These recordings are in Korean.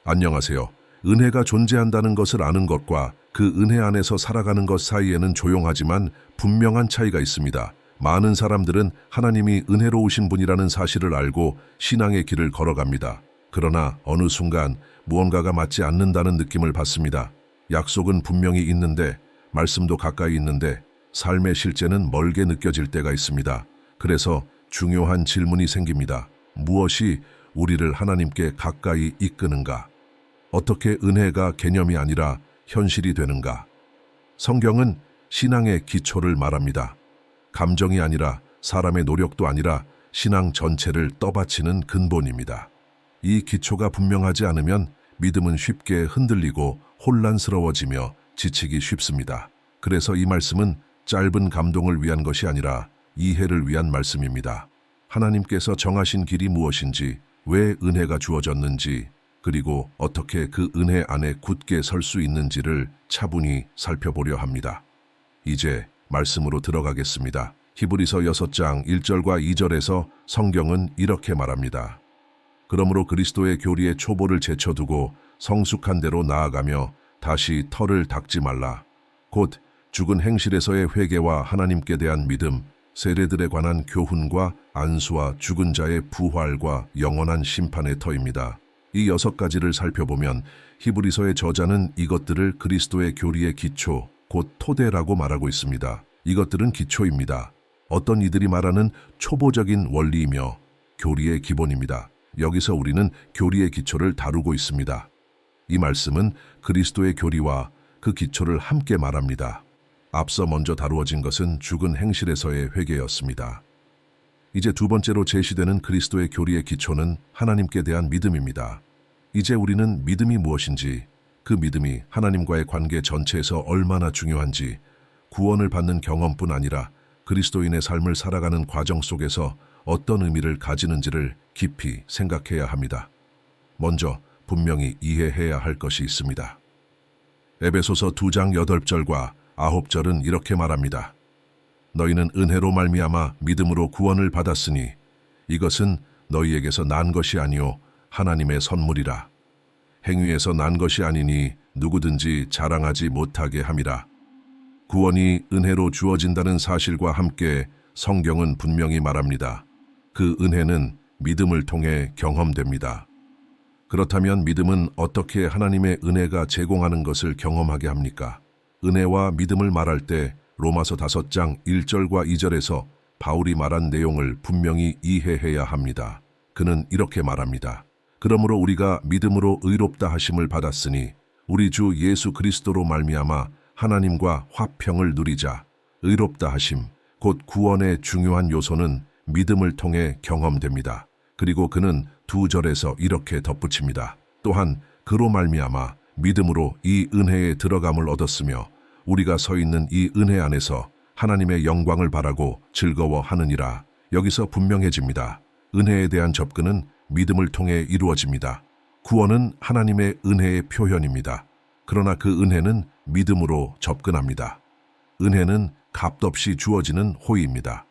안녕하세요. 은혜가 존재한다는 것을 아는 것과 그 은혜 안에서 살아가는 것 사이에는 조용하지만 분명한 차이가 있습니다. 많은 사람들은 하나님이 은혜로우신 분이라는 사실을 알고 신앙의 길을 걸어갑니다. 그러나 어느 순간 무언가가 맞지 않는다는 느낌을 받습니다. 약속은 분명히 있는데, 말씀도 가까이 있는데 삶의 실제는 멀게 느껴질 때가 있습니다. 그래서 중요한 질문이 생깁니다. 무엇이 우리를 하나님께 가까이 이끄는가? 어떻게 은혜가 개념이 아니라 현실이 되는가? 성경은 신앙의 기초를 말합니다. 감정이 아니라 사람의 노력도 아니라 신앙 전체를 떠받치는 근본입니다. 이 기초가 분명하지 않으면 믿음은 쉽게 흔들리고 혼란스러워지며 지치기 쉽습니다. 그래서 이 말씀은 짧은 감동을 위한 것이 아니라 이해를 위한 말씀입니다. 하나님께서 정하신 길이 무엇인지, 왜 은혜가 주어졌는지, 그리고 어떻게 그 은혜 안에 굳게 설 수 있는지를 차분히 살펴보려 합니다. 이제 말씀으로 들어가겠습니다. 히브리서 6장 1절과 2절에서 성경은 이렇게 말합니다. 그러므로 그리스도의 교리의 초보를 제쳐두고 성숙한 대로 나아가며 다시 털을 닦지 말라. 곧 죽은 행실에서의 회개와 하나님께 대한 믿음, 세례들에 관한 교훈과 안수와 죽은 자의 부활과 영원한 심판의 터입니다. 이 6가지를 살펴보면 히브리서의 저자는 이것들을 그리스도의 교리의 기초, 곧 토대라고 말하고 있습니다. 이것들은 기초입니다. 어떤 이들이 말하는 초보적인 원리이며 교리의 기본입니다. 여기서 우리는 교리의 기초를 다루고 있습니다. 이 말씀은 그리스도의 교리와 그 기초를 함께 말합니다. 앞서 먼저 다루어진 것은 죽은 행실에서의 회개였습니다. 이제 두 번째로 제시되는 그리스도의 교리의 기초는 하나님께 대한 믿음입니다. 이제 우리는 믿음이 무엇인지, 그 믿음이 하나님과의 관계 전체에서 얼마나 중요한지, 구원을 받는 경험뿐 아니라 그리스도인의 삶을 살아가는 과정 속에서 어떤 의미를 가지는지를 깊이 생각해야 합니다. 먼저 분명히 이해해야 할 것이 있습니다. 에베소서 2장 8절과 9절은 이렇게 말합니다. 너희는 은혜로 말미암아 믿음으로 구원을 받았으니 이것은 너희에게서 난 것이 아니요 하나님의 선물이라. 행위에서 난 것이 아니니 누구든지 자랑하지 못하게 함이라. 구원이 은혜로 주어진다는 사실과 함께 성경은 분명히 말합니다. 그 은혜는 믿음을 통해 경험됩니다. 그렇다면 믿음은 어떻게 하나님의 은혜가 제공하는 것을 경험하게 합니까? 은혜와 믿음을 말할 때 로마서 5장 1절과 2절에서 바울이 말한 내용을 분명히 이해해야 합니다. 그는 이렇게 말합니다. 그러므로 우리가 믿음으로 의롭다 하심을 받았으니 우리 주 예수 그리스도로 말미암아 하나님과 화평을 누리자. 의롭다 하심, 곧 구원의 중요한 요소는 믿음을 통해 경험됩니다. 그리고 그는 2절에서 이렇게 덧붙입니다. 또한 그로 말미암아 믿음으로 이 은혜에 들어감을 얻었으며 우리가 서 있는 이 은혜 안에서 하나님의 영광을 바라고 즐거워하느니라. 여기서 분명해집니다. 은혜에 대한 접근은 믿음을 통해 이루어집니다. 구원은 하나님의 은혜의 표현입니다. 그러나 그 은혜는 믿음으로 접근합니다. 은혜는 값없이 주어지는 호의입니다.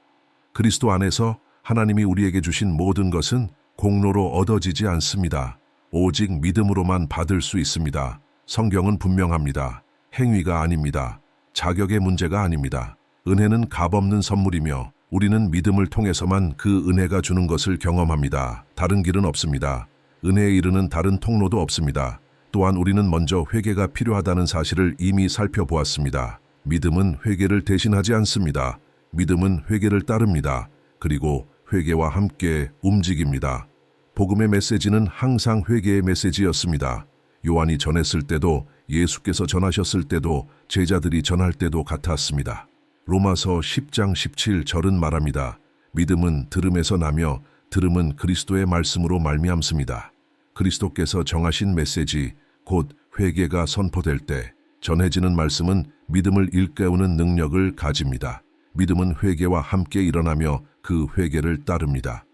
그리스도 안에서 하나님이 우리에게 주신 모든 것은 공로로 얻어지지 않습니다. 오직 믿음으로만 받을 수 있습니다. 성경은 분명합니다. 행위가 아닙니다. 자격의 문제가 아닙니다. 은혜는 값없는 선물이며 우리는 믿음을 통해서만 그 은혜가 주는 것을 경험합니다. 다른 길은 없습니다. 은혜에 이르는 다른 통로도 없습니다. 또한 우리는 먼저 회개가 필요하다는 사실을 이미 살펴보았습니다. 믿음은 회개를 대신하지 않습니다. 믿음은 회개를 따릅니다. 그리고 회개와 함께 움직입니다. 복음의 메시지는 항상 회개의 메시지였습니다. 요한이 전했을 때도, 예수께서 전하셨을 때도, 제자들이 전할 때도 같았습니다. 로마서 10장 17절은 말합니다. 믿음은 들음에서 나며 들음은 그리스도의 말씀으로 말미암습니다. 그리스도께서 정하신 메시지, 곧 회개가 선포될 때 전해지는 말씀은 믿음을 일깨우는 능력을 가집니다. 믿음은 회개와 함께 일어나며 그 회개를 따릅니다.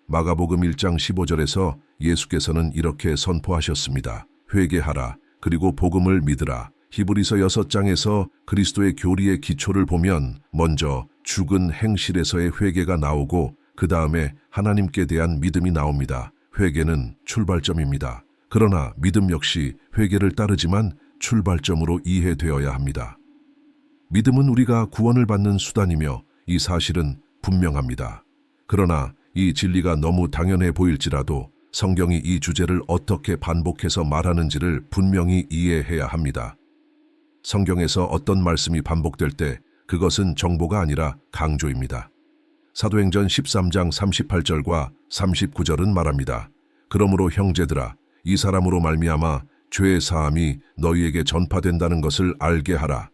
마가복음 1장 15절에서 예수께서는 이렇게 선포하셨습니다. 회개하라. 그리고 복음을 믿으라. 히브리서 6장에서 그리스도의 교리의 기초를 보면 먼저 죽은 행실에서의 회개가 나오고 그 다음에 하나님께 대한 믿음이 나옵니다. 회개는 출발점입니다. 그러나 믿음 역시 회개를 따르지만 출발점으로 이해되어야 합니다. 믿음은 우리가 구원을 받는 수단이며 이 사실은 분명합니다. 그러나 이 진리가 너무 당연해 보일지라도 성경이 이 주제를 어떻게 반복해서 말하는지를 분명히 이해해야 합니다. 성경에서 어떤 말씀이 반복될 때 그것은 정보가 아니라 강조입니다. 사도행전 13장 38절과 39절은 말합니다. 그러므로 형제들아, 이 사람으로 말미암아 죄의 사함이 너희에게 전파된다는 것을 알게 하라.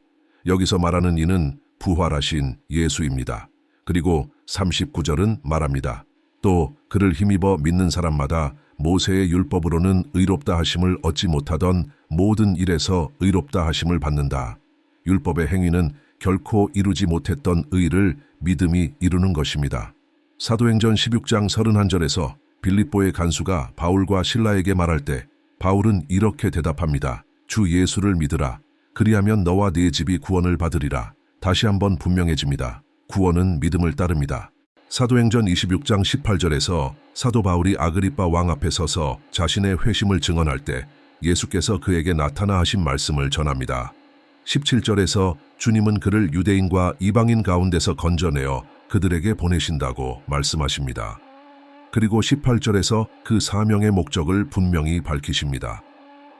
여기서 말하는 이는 부활하신 예수입니다. 그리고 39절은 말합니다. 또 그를 힘입어 믿는 사람마다 모세의 율법으로는 의롭다 하심을 얻지 못하던 모든 일에서 의롭다 하심을 받는다. 율법의 행위는 결코 이루지 못했던 의를 믿음이 이루는 것입니다. 사도행전 16장 31절에서 빌립보의 간수가 바울과 실라에게 말할 때 바울은 이렇게 대답합니다. 주 예수를 믿으라. 그리하면 너와 네 집이 구원을 받으리라. 다시 한번 분명해집니다. 구원은 믿음을 따릅니다. 사도행전 26장 18절에서 사도 바울이 아그리빠 왕 앞에 서서 자신의 회심을 증언할 때 예수께서 그에게 나타나 하신 말씀을 전합니다. 17절에서 주님은 그를 유대인과 이방인 가운데서 건져내어 그들에게 보내신다고 말씀하십니다. 그리고 18절에서 그 사명의 목적을 분명히 밝히십니다.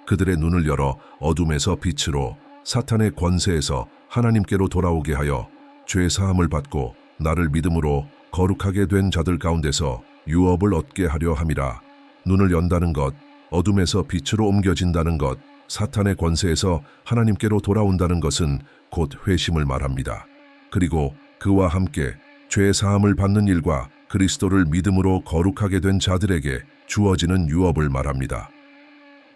그들의 눈을 열어 어둠에서 빛으로 사탄의 권세에서 하나님께로 돌아오게 하여 죄 사함을 받고 나를 믿음으로 거룩하게 된 자들 가운데서 유업을 얻게 하려 함이라. 눈을 연다는 것, 어둠에서 빛으로 옮겨진다는 것, 사탄의 권세에서 하나님께로 돌아온다는 것은 곧 회심을 말합니다. 그리고 그와 함께 죄 사함을 받는 일과 그리스도를 믿음으로 거룩하게 된 자들에게 주어지는 유업을 말합니다.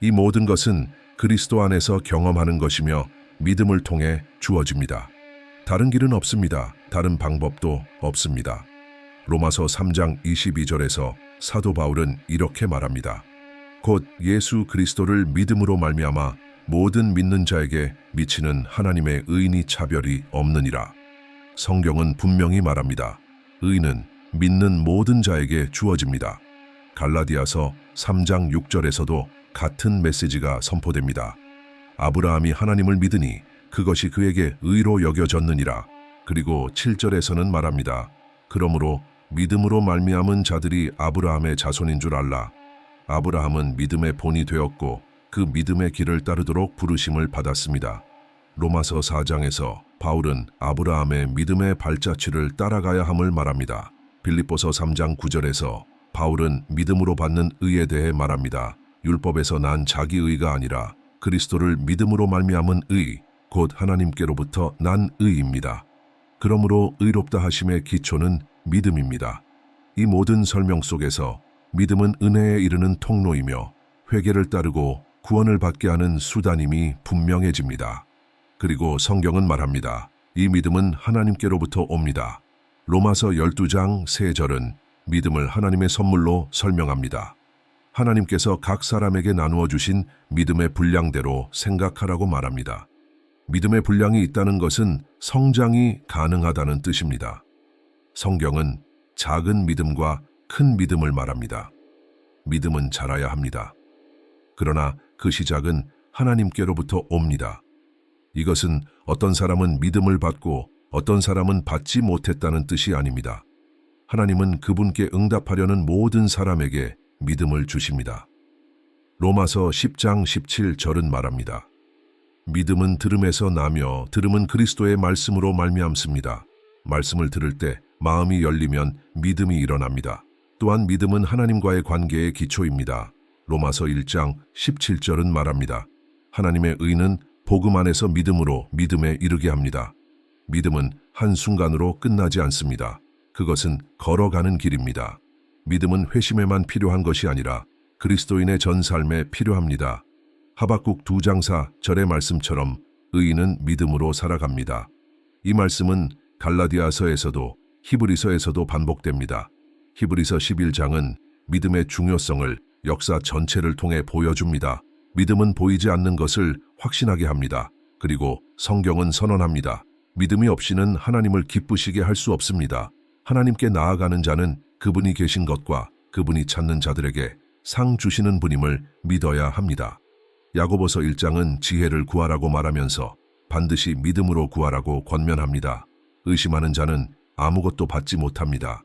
이 모든 것은 그리스도 안에서 경험하는 것이며 믿음을 통해 주어집니다. 다른 길은 없습니다. 다른 방법도 없습니다. 로마서 3장 22절에서 사도 바울은 이렇게 말합니다. 곧 예수 그리스도를 믿음으로 말미암아 모든 믿는 자에게 미치는 하나님의 의인이 차별이 없느니라. 성경은 분명히 말합니다. 의는 믿는 모든 자에게 주어집니다. 갈라디아서 3장 6절에서도 같은 메시지가 선포됩니다. 아브라함이 하나님을 믿으니 그것이 그에게 의로 여겨졌느니라. 그리고 7절에서는 말합니다. 그러므로 믿음으로 말미암은 자들이 아브라함의 자손인 줄 알라. 아브라함은 믿음의 본이 되었고 그 믿음의 길을 따르도록 부르심을 받았습니다. 로마서 4장에서 바울은 아브라함의 믿음의 발자취를 따라가야 함을 말합니다. 빌립보서 3장 9절에서 바울은 믿음으로 받는 의에 대해 말합니다. 율법에서 난 자기 의가 아니라 그리스도를 믿음으로 말미암은 의, 곧 하나님께로부터 난 의입니다. 그러므로 의롭다 하심의 기초는 믿음입니다. 이 모든 설명 속에서 믿음은 은혜에 이르는 통로이며 회개를 따르고 구원을 받게 하는 수단임이 분명해집니다. 그리고 성경은 말합니다. 이 믿음은 하나님께로부터 옵니다. 로마서 12장 3절은 믿음을 하나님의 선물로 설명합니다. 하나님께서 각 사람에게 나누어 주신 믿음의 분량대로 생각하라고 말합니다. 믿음의 분량이 있다는 것은 성장이 가능하다는 뜻입니다. 성경은 작은 믿음과 큰 믿음을 말합니다. 믿음은 자라야 합니다. 그러나 그 시작은 하나님께로부터 옵니다. 이것은 어떤 사람은 믿음을 받고 어떤 사람은 받지 못했다는 뜻이 아닙니다. 하나님은 그분께 응답하려는 모든 사람에게 믿음을 주십니다. 로마서 10장 17절은 말합니다. 믿음은 들음에서 나며 들음은 그리스도의 말씀으로 말미암습니다. 말씀을 들을 때 마음이 열리면 믿음이 일어납니다. 또한 믿음은 하나님과의 관계의 기초입니다. 로마서 1장 17절은 말합니다. 하나님의 의는 복음 안에서 믿음으로 믿음에 이르게 합니다. 믿음은 한순간으로 끝나지 않습니다. 그것은 걸어가는 길입니다. 믿음은 회심에만 필요한 것이 아니라 그리스도인의 전 삶에 필요합니다. 하박국 2장 4절의 말씀처럼 의인은 믿음으로 살아갑니다. 이 말씀은 갈라디아서에서도 히브리서에서도 반복됩니다. 히브리서 11장은 믿음의 중요성을 역사 전체를 통해 보여줍니다. 믿음은 보이지 않는 것을 확신하게 합니다. 그리고 성경은 선언합니다. 믿음이 없이는 하나님을 기쁘시게 할 수 없습니다. 하나님께 나아가는 자는 그분이 계신 것과 그분이 찾는 자들에게 상 주시는 분임을 믿어야 합니다. 야고보서 1장은 지혜를 구하라고 말하면서 반드시 믿음으로 구하라고 권면합니다. 의심하는 자는 아무것도 받지 못합니다.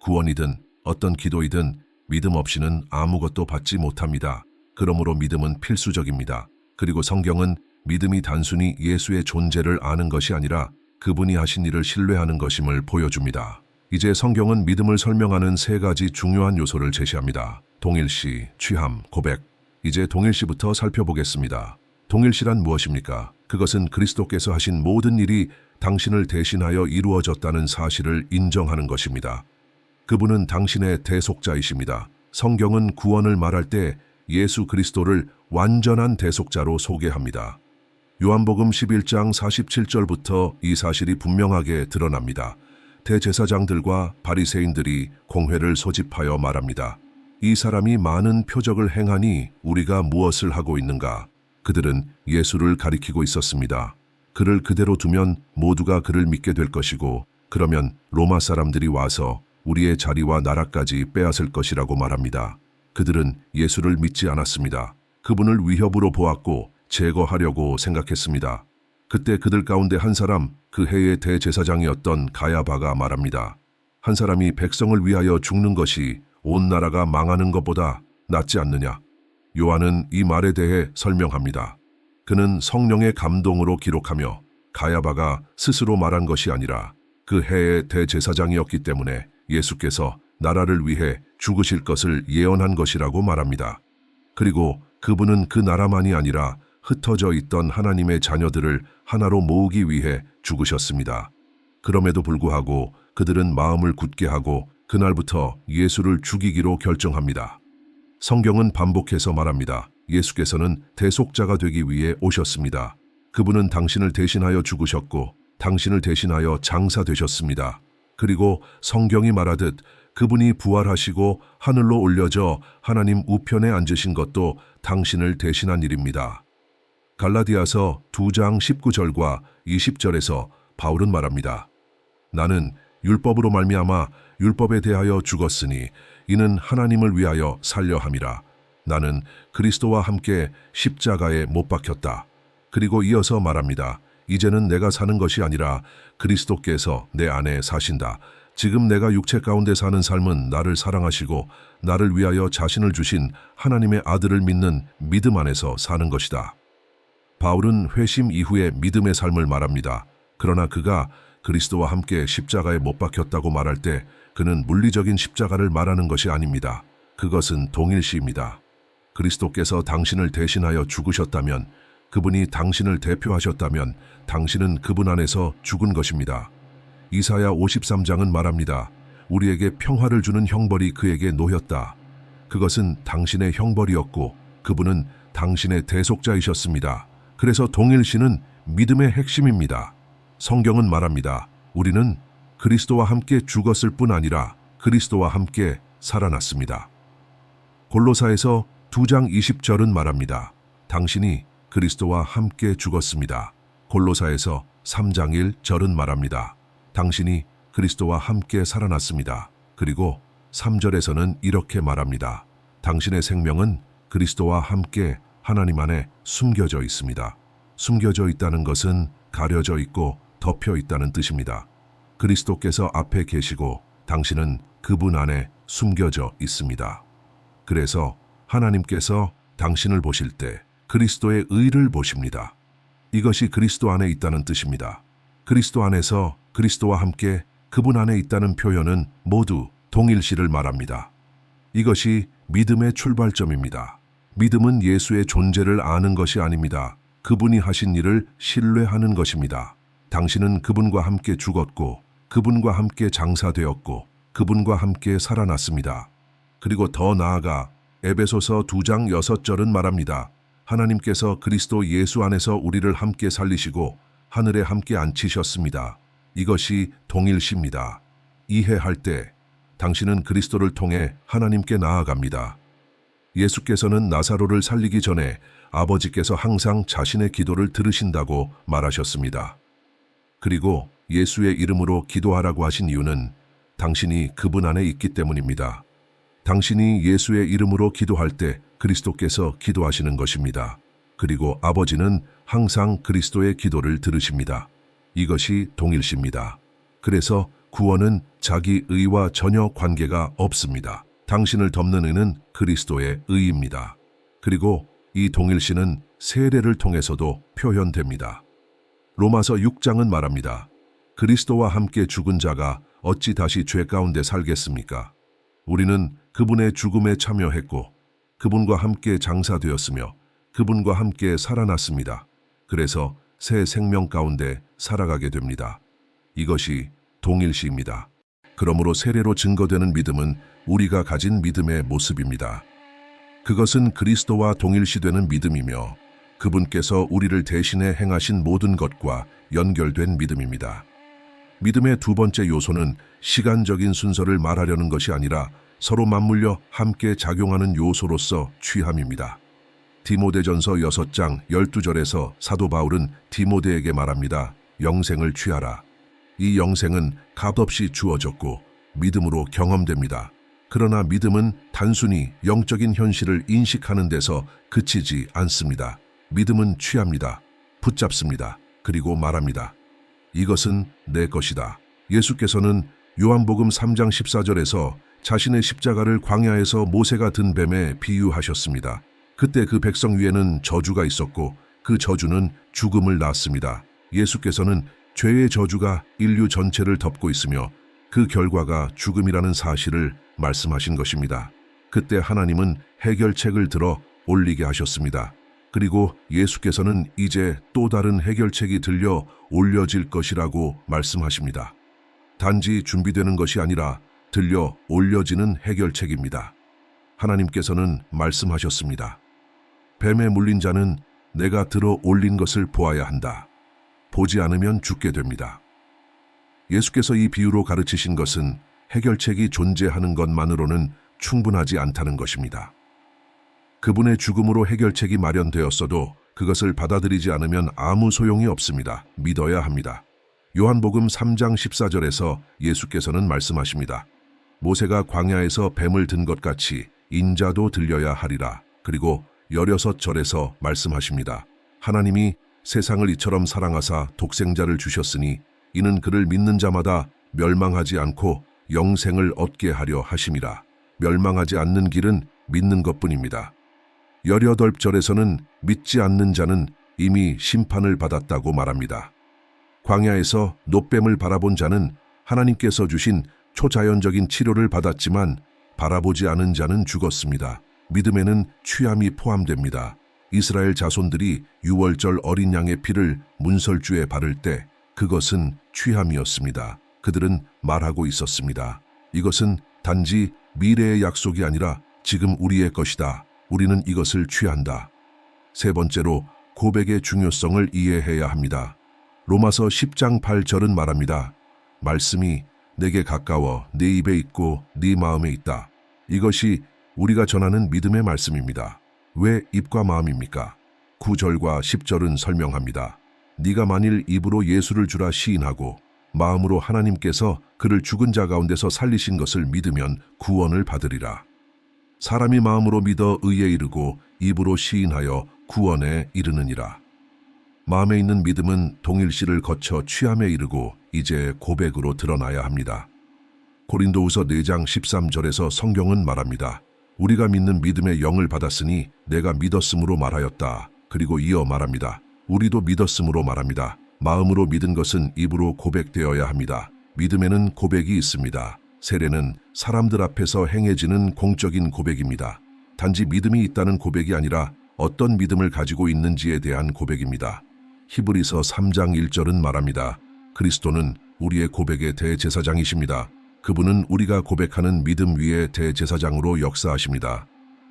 구원이든 어떤 기도이든 믿음 없이는 아무것도 받지 못합니다. 그러므로 믿음은 필수적입니다. 그리고 성경은 믿음이 단순히 예수의 존재를 아는 것이 아니라 그분이 하신 일을 신뢰하는 것임을 보여줍니다. 이제 성경은 믿음을 설명하는 3가지 중요한 요소를 제시합니다. 동일시, 취함, 고백. 이제 동일시부터 살펴보겠습니다. 동일시란 무엇입니까? 그것은 그리스도께서 하신 모든 일이 당신을 대신하여 이루어졌다는 사실을 인정하는 것입니다. 그분은 당신의 대속자이십니다. 성경은 구원을 말할 때 예수 그리스도를 완전한 대속자로 소개합니다. 요한복음 11장 47절부터 이 사실이 분명하게 드러납니다. 대제사장들과 바리새인들이 공회를 소집하여 말합니다. 이 사람이 많은 표적을 행하니 우리가 무엇을 하고 있는가? 그들은 예수를 가리키고 있었습니다. 그를 그대로 두면 모두가 그를 믿게 될 것이고 그러면 로마 사람들이 와서 우리의 자리와 나라까지 빼앗을 것이라고 말합니다. 그들은 예수를 믿지 않았습니다. 그분을 위협으로 보았고 제거하려고 생각했습니다. 그때 그들 가운데 한 사람, 그 해의 대제사장이었던 가야바가 말합니다. 한 사람이 백성을 위하여 죽는 것이 온 나라가 망하는 것보다 낫지 않느냐? 요한은 이 말에 대해 설명합니다. 그는 성령의 감동으로 기록하며 가야바가 스스로 말한 것이 아니라 그 해의 대제사장이었기 때문에 예수께서 나라를 위해 죽으실 것을 예언한 것이라고 말합니다. 그리고 그분은 그 나라만이 아니라 흩어져 있던 하나님의 자녀들을 하나로 모으기 위해 죽으셨습니다. 그럼에도 불구하고 그들은 마음을 굳게 하고 그날부터 예수를 죽이기로 결정합니다. 성경은 반복해서 말합니다. 예수께서는 대속자가 되기 위해 오셨습니다. 그분은 당신을 대신하여 죽으셨고 당신을 대신하여 장사되셨습니다. 그리고 성경이 말하듯 그분이 부활하시고 하늘로 올려져 하나님 우편에 앉으신 것도 당신을 대신한 일입니다. 갈라디아서 2장 19절과 20절에서 바울은 말합니다. 나는 율법으로 말미암아 율법에 대하여 죽었으니 이는 하나님을 위하여 살려 함이라. 나는 그리스도와 함께 십자가에 못 박혔다. 그리고 이어서 말합니다. 이제는 내가 사는 것이 아니라 그리스도께서 내 안에 사신다. 지금 내가 육체 가운데 사는 삶은 나를 사랑하시고 나를 위하여 자신을 주신 하나님의 아들을 믿는 믿음 안에서 사는 것이다. 바울은 회심 이후의 믿음의 삶을 말합니다. 그러나 그가 그리스도와 함께 십자가에 못 박혔다고 말할 때 그는 물리적인 십자가를 말하는 것이 아닙니다. 그것은 동일시입니다. 그리스도께서 당신을 대신하여 죽으셨다면, 그분이 당신을 대표하셨다면 당신은 그분 안에서 죽은 것입니다. 이사야 53장은 말합니다. 우리에게 평화를 주는 형벌이 그에게 놓였다. 그것은 당신의 형벌이었고 그분은 당신의 대속자이셨습니다. 그래서 동일시는 믿음의 핵심입니다. 성경은 말합니다. 우리는 그리스도와 함께 죽었을 뿐 아니라 그리스도와 함께 살아났습니다. 골로사에서 2장 20절은 말합니다. 당신이 그리스도와 함께 죽었습니다. 골로사에서 3장 1절은 말합니다. 당신이 그리스도와 함께 살아났습니다. 그리고 3절에서는 이렇게 말합니다. 당신의 생명은 그리스도와 함께 하나님 안에 숨겨져 있습니다. 숨겨져 있다는 것은 가려져 있고 덮여 있다는 뜻입니다. 그리스도께서 앞에 계시고 당신은 그분 안에 숨겨져 있습니다. 그래서 하나님께서 당신을 보실 때 그리스도의 의를 보십니다. 이것이 그리스도 안에 있다는 뜻입니다. 그리스도 안에서 그리스도와 함께 그분 안에 있다는 표현은 모두 동일시를 말합니다. 이것이 믿음의 출발점입니다. 믿음은 예수의 존재를 아는 것이 아닙니다. 그분이 하신 일을 신뢰하는 것입니다. 당신은 그분과 함께 죽었고 그분과 함께 장사되었고 그분과 함께 살아났습니다. 그리고 더 나아가 에베소서 2장 6절은 말합니다. 하나님께서 그리스도 예수 안에서 우리를 함께 살리시고 하늘에 함께 앉히셨습니다. 이것이 동일시입니다. 이해할 때 당신은 그리스도를 통해 하나님께 나아갑니다. 예수께서는 나사로를 살리기 전에 아버지께서 항상 자신의 기도를 들으신다고 말하셨습니다. 그리고 예수의 이름으로 기도하라고 하신 이유는 당신이 그분 안에 있기 때문입니다. 당신이 예수의 이름으로 기도할 때 그리스도께서 기도하시는 것입니다. 그리고 아버지는 항상 그리스도의 기도를 들으십니다. 이것이 동일시입니다. 그래서 구원은 자기 의와 전혀 관계가 없습니다. 당신을 덮는 의는 그리스도의 의입니다. 그리고 이 동일시는 세례를 통해서도 표현됩니다. 로마서 6장은 말합니다. 그리스도와 함께 죽은 자가 어찌 다시 죄 가운데 살겠습니까? 우리는 그분의 죽음에 참여했고 그분과 함께 장사되었으며 그분과 함께 살아났습니다. 그래서 새 생명 가운데 살아가게 됩니다. 이것이 동일시입니다. 그러므로 세례로 증거되는 믿음은 우리가 가진 믿음의 모습입니다. 그것은 그리스도와 동일시되는 믿음이며 그분께서 우리를 대신해 행하신 모든 것과 연결된 믿음입니다. 믿음의 두 번째 요소는 시간적인 순서를 말하려는 것이 아니라 서로 맞물려 함께 작용하는 요소로서 취함입니다. 디모데전서 6장 12절에서 사도 바울은 디모데에게 말합니다. 영생을 취하라. 이 영생은 값없이 주어졌고 믿음으로 경험됩니다. 그러나 믿음은 단순히 영적인 현실을 인식하는 데서 그치지 않습니다. 믿음은 취합니다. 붙잡습니다. 그리고 말합니다. 이것은 내 것이다. 예수께서는 요한복음 3장 14절에서 자신의 십자가를 광야에서 모세가 든 뱀에 비유하셨습니다. 그때 그 백성 위에는 저주가 있었고 그 저주는 죽음을 낳았습니다. 예수께서는 죄의 저주가 인류 전체를 덮고 있으며 그 결과가 죽음이라는 사실을 말씀하신 것입니다. 그때 하나님은 해결책을 들어 올리게 하셨습니다. 그리고 예수께서는 이제 또 다른 해결책이 들려 올려질 것이라고 말씀하십니다. 단지 준비되는 것이 아니라 들려 올려지는 해결책입니다. 하나님께서는 말씀하셨습니다. 뱀에 물린 자는 내가 들어 올린 것을 보아야 한다. 보지 않으면 죽게 됩니다. 예수께서 이 비유로 가르치신 것은 해결책이 존재하는 것만으로는 충분하지 않다는 것입니다. 그분의 죽음으로 해결책이 마련되었어도 그것을 받아들이지 않으면 아무 소용이 없습니다. 믿어야 합니다. 요한복음 3장 14절에서 예수께서는 말씀하십니다. 모세가 광야에서 뱀을 든 것 같이 인자도 들려야 하리라. 그리고 16절에서 말씀하십니다. 하나님이 세상을 이처럼 사랑하사 독생자를 주셨으니 이는 그를 믿는 자마다 멸망하지 않고 영생을 얻게 하려 하심이라. 멸망하지 않는 길은 믿는 것뿐입니다. 18절에서는 믿지 않는 자는 이미 심판을 받았다고 말합니다. 광야에서 놋뱀을 바라본 자는 하나님께서 주신 초자연적인 치료를 받았지만 바라보지 않은 자는 죽었습니다. 믿음에는 취함이 포함됩니다. 이스라엘 자손들이 유월절 어린 양의 피를 문설주에 바를 때 그것은 취함이었습니다. 그들은 말하고 있었습니다. 이것은 단지 미래의 약속이 아니라 지금 우리의 것이다. 우리는 이것을 취한다. 세 번째로 고백의 중요성을 이해해야 합니다. 로마서 10장 8절은 말합니다. 말씀이 내게 가까워 네 입에 있고 네 마음에 있다. 이것이 우리가 전하는 믿음의 말씀입니다. 왜 입과 마음입니까? 9절과 10절은 설명합니다. 네가 만일 입으로 예수를 주라 시인하고 마음으로 하나님께서 그를 죽은 자 가운데서 살리신 것을 믿으면 구원을 받으리라. 사람이 마음으로 믿어 의에 이르고 입으로 시인하여 구원에 이르느니라. 마음에 있는 믿음은 동일시를 거쳐 취함에 이르고 이제 고백으로 드러나야 합니다. 고린도후서 4장 13절에서 성경은 말합니다. 우리가 믿는 믿음의 영을 받았으니 내가 믿었으므로 말하였다. 그리고 이어 말합니다. 우리도 믿었으므로 말합니다. 마음으로 믿은 것은 입으로 고백되어야 합니다. 믿음에는 고백이 있습니다. 세례는 사람들 앞에서 행해지는 공적인 고백입니다. 단지 믿음이 있다는 고백이 아니라 어떤 믿음을 가지고 있는지에 대한 고백입니다. 히브리서 3장 1절은 말합니다. 그리스도는 우리의 고백의 대제사장이십니다. 그분은 우리가 고백하는 믿음 위에 대제사장으로 역사하십니다.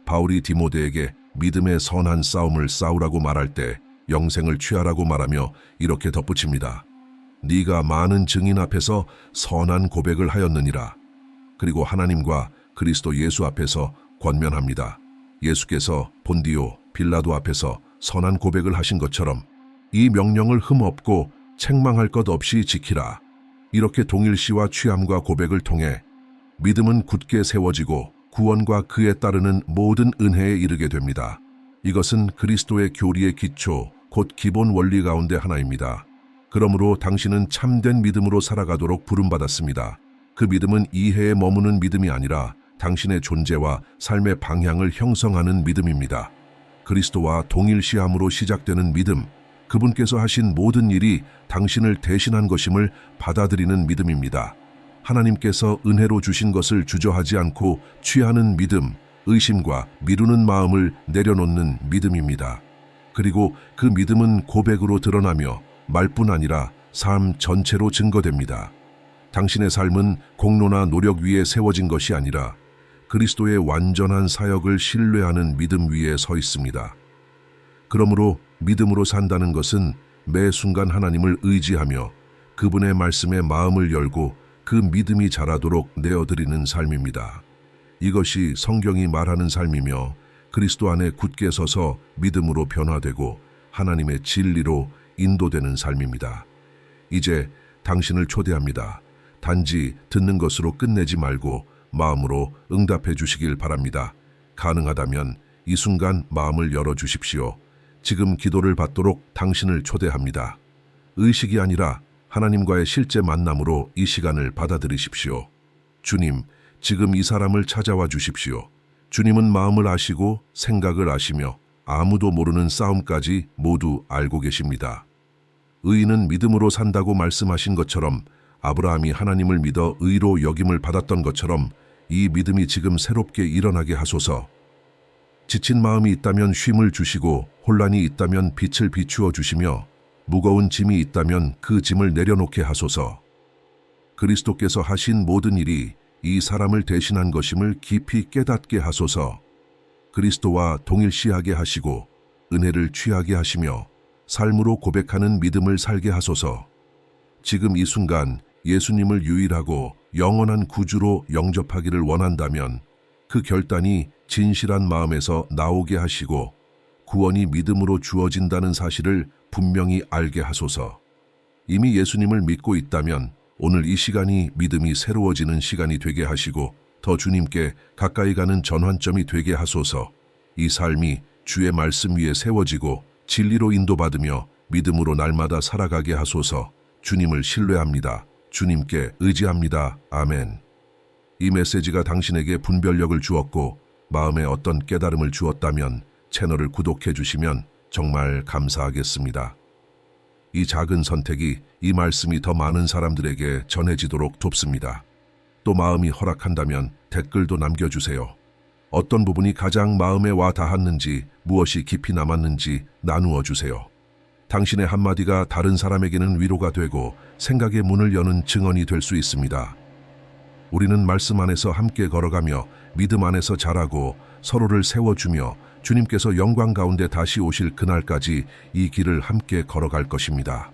바울이 디모데에게 믿음의 선한 싸움을 싸우라고 말할 때 영생을 취하라고 말하며 이렇게 덧붙입니다. 네가 많은 증인 앞에서 선한 고백을 하였느니라. 그리고 하나님과 그리스도 예수 앞에서 권면합니다. 예수께서 본디오, 빌라도 앞에서 선한 고백을 하신 것처럼 이 명령을 흠없고 책망할 것 없이 지키라. 이렇게 동일시와 취함과 고백을 통해 믿음은 굳게 세워지고 구원과 그에 따르는 모든 은혜에 이르게 됩니다. 이것은 그리스도의 교리의 기초, 곧 기본 원리 가운데 하나입니다. 그러므로 당신은 참된 믿음으로 살아가도록 부름받았습니다. 그 믿음은 이해에 머무는 믿음이 아니라 당신의 존재와 삶의 방향을 형성하는 믿음입니다. 그리스도와 동일시함으로 시작되는 믿음, 그분께서 하신 모든 일이 당신을 대신한 것임을 받아들이는 믿음입니다. 하나님께서 은혜로 주신 것을 주저하지 않고 취하는 믿음, 의심과 미루는 마음을 내려놓는 믿음입니다. 그리고 그 믿음은 고백으로 드러나며 말뿐 아니라 삶 전체로 증거됩니다. 당신의 삶은 공로나 노력 위에 세워진 것이 아니라 그리스도의 완전한 사역을 신뢰하는 믿음 위에 서 있습니다. 그러므로 믿음으로 산다는 것은 매 순간 하나님을 의지하며 그분의 말씀에 마음을 열고 그 믿음이 자라도록 내어드리는 삶입니다. 이것이 성경이 말하는 삶이며 그리스도 안에 굳게 서서 믿음으로 변화되고 하나님의 진리로 인도되는 삶입니다. 이제 당신을 초대합니다. 단지 듣는 것으로 끝내지 말고 마음으로 응답해 주시길 바랍니다. 가능하다면 이 순간 마음을 열어주십시오. 지금 기도를 받도록 당신을 초대합니다. 의식이 아니라 하나님과의 실제 만남으로 이 시간을 받아들이십시오. 주님, 지금 이 사람을 찾아와 주십시오. 주님은 마음을 아시고 생각을 아시며 아무도 모르는 싸움까지 모두 알고 계십니다. 의인은 믿음으로 산다고 말씀하신 것처럼 아브라함이 하나님을 믿어 의로 여김을 받았던 것처럼 이 믿음이 지금 새롭게 일어나게 하소서. 지친 마음이 있다면 쉼을 주시고 혼란이 있다면 빛을 비추어 주시며 무거운 짐이 있다면 그 짐을 내려놓게 하소서. 그리스도께서 하신 모든 일이 이 사람을 대신한 것임을 깊이 깨닫게 하소서. 그리스도와 동일시하게 하시고 은혜를 취하게 하시며 삶으로 고백하는 믿음을 살게 하소서. 지금 이 순간 예수님을 유일하고 영원한 구주로 영접하기를 원한다면 그 결단이 진실한 마음에서 나오게 하시고 구원이 믿음으로 주어진다는 사실을 분명히 알게 하소서. 이미 예수님을 믿고 있다면 오늘 이 시간이 믿음이 새로워지는 시간이 되게 하시고 더 주님께 가까이 가는 전환점이 되게 하소서. 이 삶이 주의 말씀 위에 세워지고 진리로 인도받으며 믿음으로 날마다 살아가게 하소서. 주님을 신뢰합니다. 주님께 의지합니다. 아멘. 이 메시지가 당신에게 분별력을 주었고 마음에 어떤 깨달음을 주었다면 채널을 구독해 주시면 정말 감사하겠습니다. 이 작은 선택이 이 말씀이 더 많은 사람들에게 전해지도록 돕습니다. 또 마음이 허락한다면 댓글도 남겨주세요. 어떤 부분이 가장 마음에 와 닿았는지, 무엇이 깊이 남았는지 나누어 주세요. 당신의 한마디가 다른 사람에게는 위로가 되고 생각의 문을 여는 증언이 될 수 있습니다. 우리는 말씀 안에서 함께 걸어가며 믿음 안에서 자라고 서로를 세워주며 주님께서 영광 가운데 다시 오실 그날까지 이 길을 함께 걸어갈 것입니다.